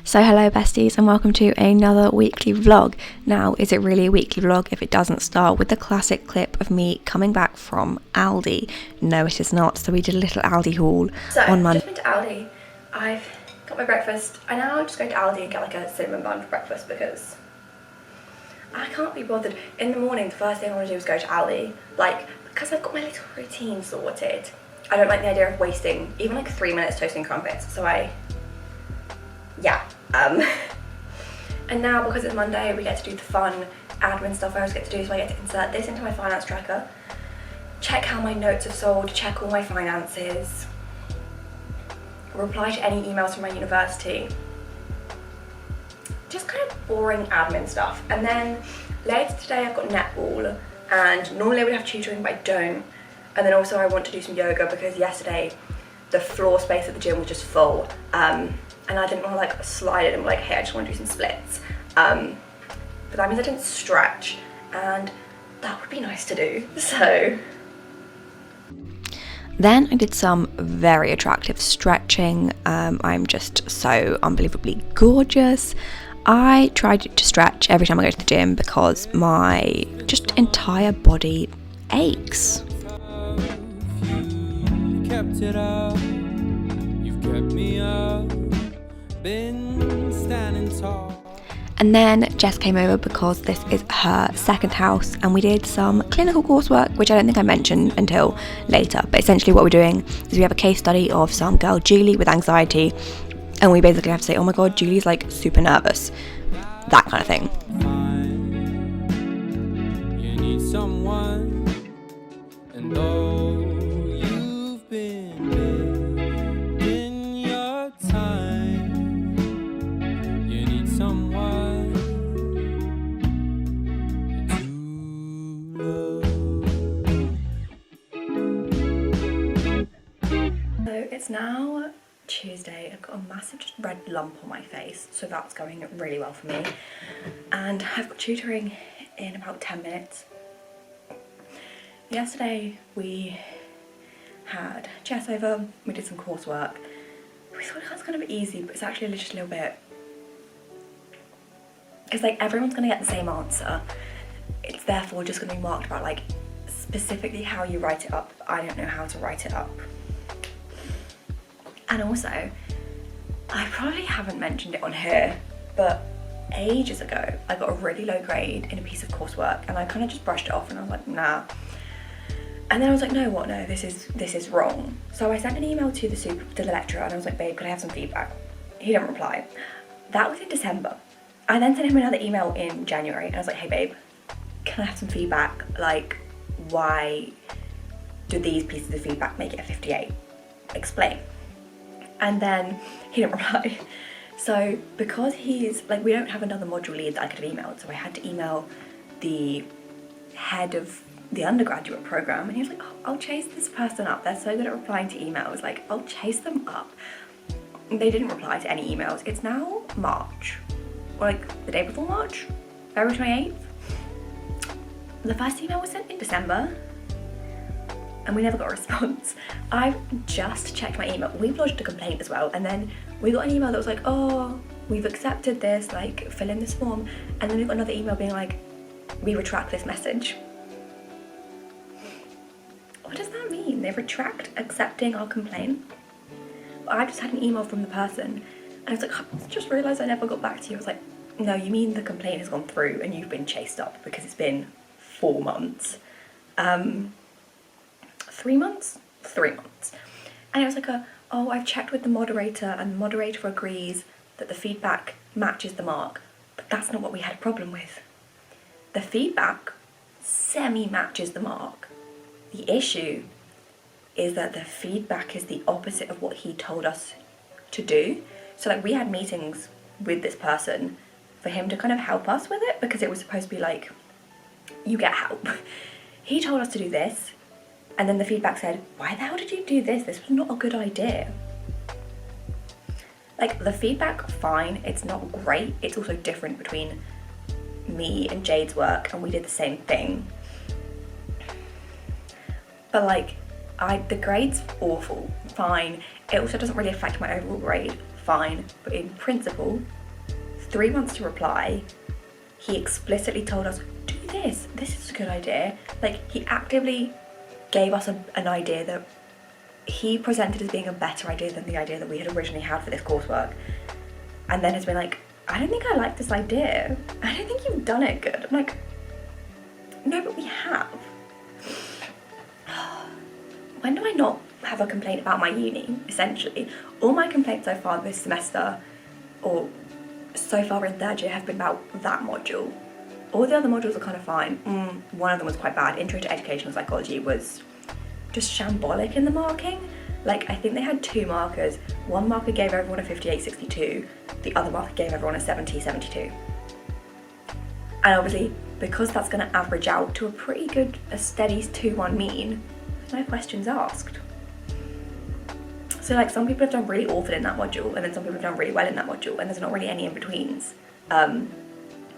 So hello besties and welcome to another weekly vlog. Now, is it really a weekly vlog if it doesn't start with the classic clip of me coming back from Aldi? No, it is not. So we did a little Aldi haul on Monday. So, just went to Aldi. I've got my breakfast. I now just go to Aldi and get like a cinnamon bun for breakfast because I can't be bothered. In the morning, the first thing I want to do is go to Aldi. Like, because I've got my little routine sorted. I don't like the idea of wasting even like 3 minutes toasting crumpets. So and now because it's Monday, we get to do the fun admin stuff I always get to do. So I get to insert this into my finance tracker, check how my notes have sold, check all my finances, reply to any emails from my university, just kind of boring admin stuff. And then later today I've got netball, and normally I would have tutoring but I don't. And then also I want to do some yoga because yesterday the floor space at the gym was just full. And I didn't want to like slide it and be like, hey, I just want to do some splits. But that means I didn't stretch, and that would be nice to do, so. Then I did some very attractive stretching. I'm just so unbelievably gorgeous. I tried to stretch every time I go to the gym because my just entire body aches. You've kept it up, you've kept me up. Been standing tall. And then Jess came over because this is her second house, and we did some clinical coursework, which I don't think I mentioned until later. But essentially what we're doing is we have a case study of some girl, Julie, with anxiety, and we basically have to say, oh my god, Julie's like super nervous, that kind of thing. You need someone, and oh, you've been in your time. Someone to love. So it's now Tuesday. I've got a massive just red lump on my face, so that's going really well for me. And I've got tutoring in about 10 minutes. Yesterday we had Jess over, we did some coursework. We thought it was kind of easy, but it's actually just a little bit. It's like everyone's going to get the same answer. It's therefore just going to be marked about like specifically how you write it up. I don't know how to write it up. And also, I probably haven't mentioned it on here, but ages ago I got a really low grade in a piece of coursework and I kind of just brushed it off and I was like, nah. And then I was like, no, this is wrong. So I sent an email to the lecturer and I was like, babe, could I have some feedback? He didn't reply. That was in December. I then sent him another email in January and I was like, hey babe, can I have some feedback? Like, why do these pieces of feedback make it a 58? Explain. And then he didn't reply. So because he's like, we don't have another module lead that I could have emailed, so I had to email the head of the undergraduate program, and he was like, oh, I'll chase this person up. They're so good at replying to emails. Like, I'll chase them up. They didn't reply to any emails. It's now March. Like the day before March, February 28th. The first email was sent in December and we never got a response. I've just checked my email. We've lodged a complaint as well, and then we got an email that was like, oh, we've accepted this, like fill in this form. And then we got another email being like, we retract this message. What does that mean? They retract accepting our complaint? I just had an email from the person. And I was like, I just realised I never got back to you. I was like, no, you mean the complaint has gone through and you've been chased up because it's been 4 months. 3 months? 3 months. And it was like, oh, I've checked with the moderator and the moderator agrees that the feedback matches the mark. But that's not what we had a problem with. The feedback semi-matches the mark. The issue is that the feedback is the opposite of what he told us to do. So like we had meetings with this person for him to kind of help us with it because it was supposed to be like, you get help. He told us to do this, and then the feedback said, why the hell did you do this? This was not a good idea. Like the feedback, fine, it's not great. It's also different between me and Jade's work, and we did the same thing. But like, the grade's awful, fine. It also doesn't really affect my overall grade, fine. But in principle, 3 months to reply, he explicitly told us, do this is a good idea. Like, he actively gave us an idea that he presented as being a better idea than the idea that we had originally had for this coursework. And then has been like, I don't think I like this idea. I don't think you've done it good. I'm like, no, but we have. When do I not have a complaint about my uni, essentially? All my complaints so far this semester, or so far in third year, have been about that module. All the other modules are kind of fine. One of them was quite bad. Intro to Educational Psychology was just shambolic in the marking. Like, I think they had 2 markers. One marker gave everyone a 58-62. The other marker gave everyone a 70-72. And obviously, because that's going to average out to a steady 2-1 mean, there's no questions asked. So like, some people have done really awful in that module, and then some people have done really well in that module, and there's not really any in-betweens. And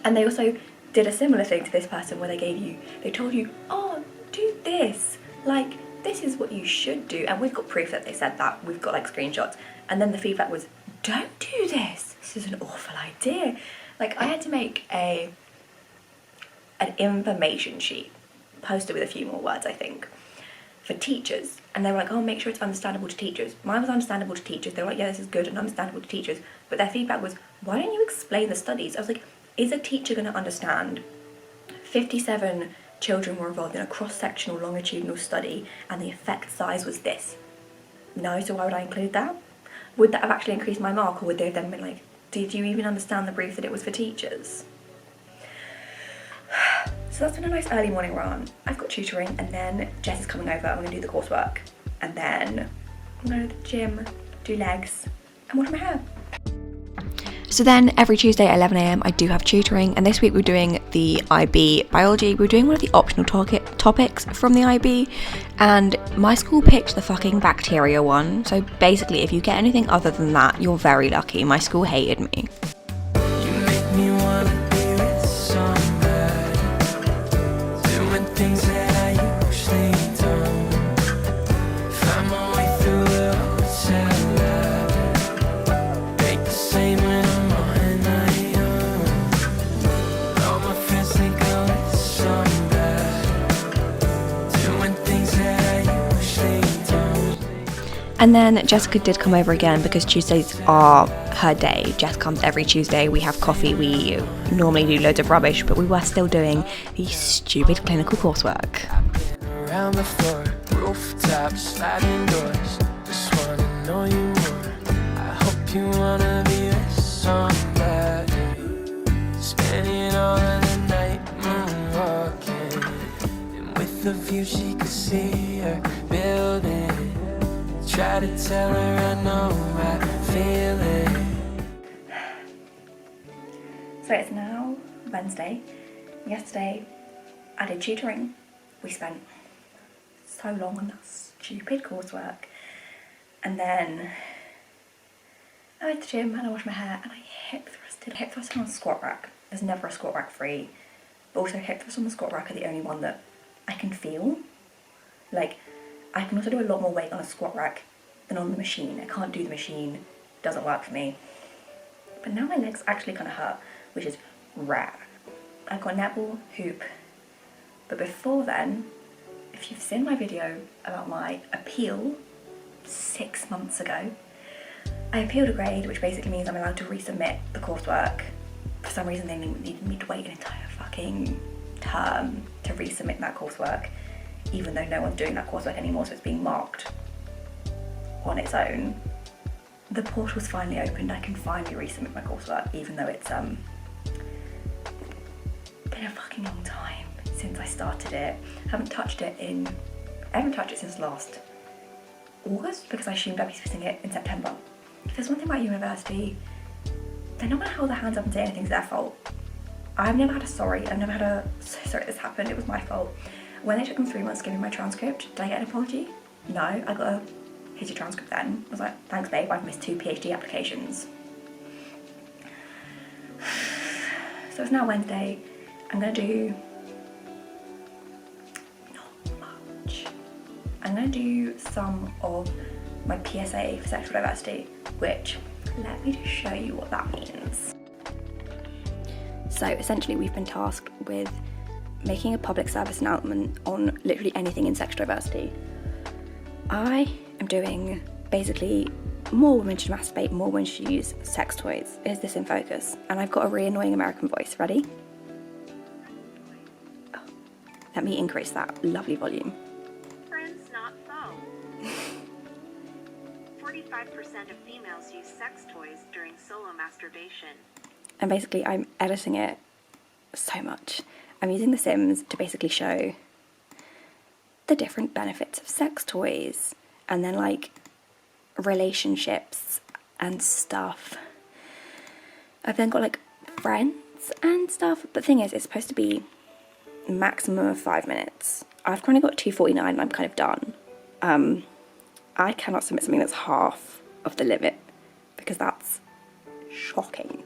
they also did a similar thing to this person where they told you, oh, do this. Like, this is what you should do. And we've got proof that they said that. We've got like screenshots. And then the feedback was, don't do this. This is an awful idea. Like, I had to make an information sheet, posted with a few more words, I think, for teachers. And they were like, oh, make sure it's understandable to teachers. Mine was understandable to teachers. They were like, yeah, this is good and understandable to teachers. But their feedback was, why don't you explain the studies? I was like, is a teacher going to understand 57 children were involved in a cross-sectional longitudinal study and the effect size was this? No, so why would I include that? Would that have actually increased my mark, or would they have then been like, did you even understand the brief that it was for teachers? So that's been a nice early morning run. I've got tutoring, and then Jess is coming over. I'm going to do the coursework, and then I'm going to the gym, do legs, and wash my hair. So then every Tuesday at 11 AM I do have tutoring, and this week we're doing the IB biology. We're doing one of the optional topics from the IB, and my school picked the fucking bacteria one. So basically, if you get anything other than that, you're very lucky. My school hated me. You make me wanna be with somebody, doing things that I usually don't. Find my way through the hotel, make the same when I'm on my own. All my friends think I'm with somebody, doing things that I usually don't. And then Jessica did come over again because Tuesdays are her day. Jess comes every Tuesday, we have coffee, we normally do loads of rubbish, but we were still doing the stupid clinical coursework. Around the floor, rooftops, sliding doors, just wanna know you more. I hope you wanna be with somebody, spending all of the night moonwalking, and with the view she could see her building. Try to tell her I know I feel it. So it's now Wednesday. Yesterday I did tutoring. We spent so long on that stupid coursework. And then I went to the gym and I washed my hair and I hip thrusted. Hip thrusting on a squat rack. There's never a squat rack free. But also hip thrusts on the squat rack are the only one that I can feel. Like, I can also do a lot more weight on a squat rack than on the machine. I can't do the machine, doesn't work for me. But now my legs actually kind of hurt, which is rare. I've got netball, hoop, but before then, if you've seen my video about my appeal 6 months ago, I appealed a grade, which basically means I'm allowed to resubmit the coursework. For some reason they needed me to wait an entire fucking term to resubmit that coursework, even though no one's doing that coursework anymore, so it's being marked on its own. The portal's finally opened. I can finally resubmit my coursework, even though it's been a fucking long time since I started it. I haven't touched it since last August, because I assumed I'd be submitting it in September. If there's one thing about university, they're not gonna hold their hands up and say anything's their fault. I've never had a sorry. I've never had a so sorry this happened, it was my fault. When they took them 3 months to give me my transcript, did I get an apology? No, I got a here's your transcript then. I was like, thanks babe, I've missed 2 PhD applications. So it's now Wednesday. I'm gonna do not much. I'm gonna do some of my PSA for sexual diversity, which let me just show you what that means. So essentially we've been tasked with making a public service announcement on literally anything in sex diversity. I am doing basically more women should masturbate, more women should use sex toys. Is this in focus? And I've got a really annoying American voice. Ready? Oh, let me increase that lovely volume. Friends, not foe. 45% of females use sex toys during solo masturbation. And basically I'm editing it so much. I'm using The Sims to basically show the different benefits of sex toys and then like relationships and stuff. I've then got like friends and stuff, but the thing is it's supposed to be maximum of 5 minutes. I've kind of got 2:49 and I'm kind of done. I cannot submit something that's half of the limit because that's shocking.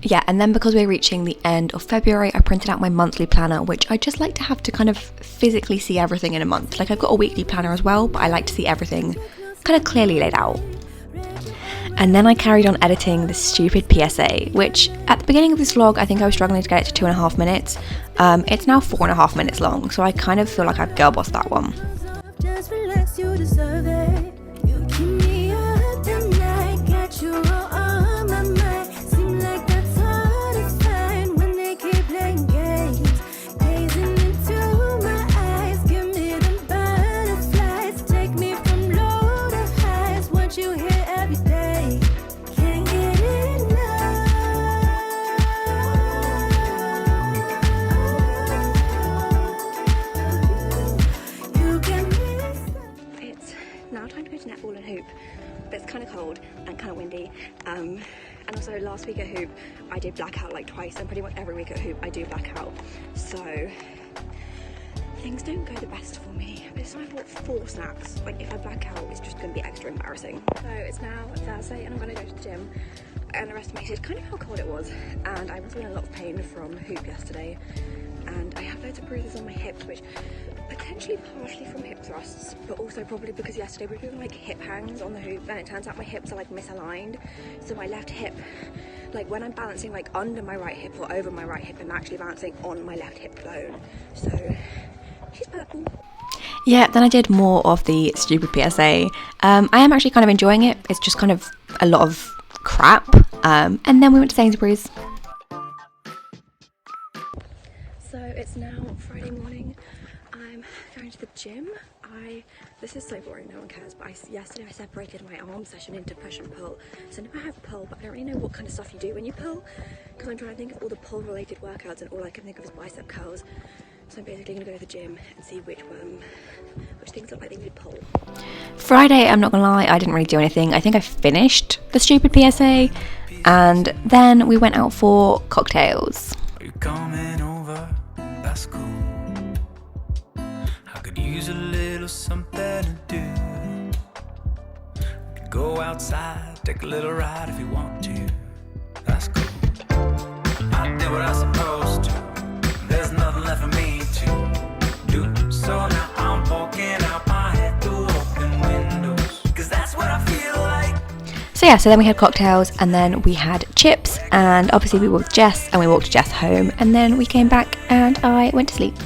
Yeah, and then because we're reaching the end of February, I printed out my monthly planner, which I just like to have to kind of physically see everything in a month. Like I've got a weekly planner as well, but I like to see everything kind of clearly laid out. And then I carried on editing the stupid PSA, which at the beginning of this vlog, I think I was struggling to get it to 2.5 minutes. It's now 4.5 minutes long, so I kind of feel like I've girl bossed that one. Just relax, you deserve it. You keep me up the night, got you all on my mind. Seem like that's hard to find when they keep playing games. Gazing into my eyes, give me the butterflies. Take me from low to highs, want you here every day. Can't get enough. You can be. It's now time to go to netball and hoop, but it's kind of cold and kind of windy. And also last week at hoop, I did blackout like twice, and pretty much every week at hoop I do blackout. So things don't go the best for me. But this time I bought 4 snacks. Like if I black out, it's just going to be extra embarrassing. So it's now Thursday and I'm going to go to the gym. I underestimated kind of how cold it was, and I was in a lot of pain from hoop yesterday. And I have loads of bruises on my hips, which potentially partially from hip thrusts, but also probably because yesterday we were doing like hip hangs on the hoop, and it turns out my hips are like misaligned. So my left hip, like when I'm balancing like under my right hip or over my right hip, I'm actually balancing on my left hip bone. So she's purple. Yeah, then I did more of the stupid PSA. I am actually kind of enjoying it. It's just kind of a lot of crap. And then we went to Sainsbury's. So it's now Friday morning. I'm going to the gym. This is so boring, no one cares, but yesterday I separated my arm session into push and pull. So now I have pull, but I don't really know what kind of stuff you do when you pull, because I'm trying to think of all the pull related workouts and all I can think of is bicep curls. So I'm basically going to go to the gym and see which things look like they need pull. Friday, I'm not gonna lie, I didn't really do anything. I think I finished the stupid PSA, and then we went out for cocktails. Are you coming over? That's cool. I could use a little something to do. We could go outside, take a little ride if you want to. That's cool. I did what I was supposed to. There's nothing left for me to do. So now I'm poking out my head through open windows, 'cause that's what I feel like. So yeah, so then we had cocktails, and then we had chips, and obviously we walked Jess, and we walked Jess home, and then we came back and I went to sleep.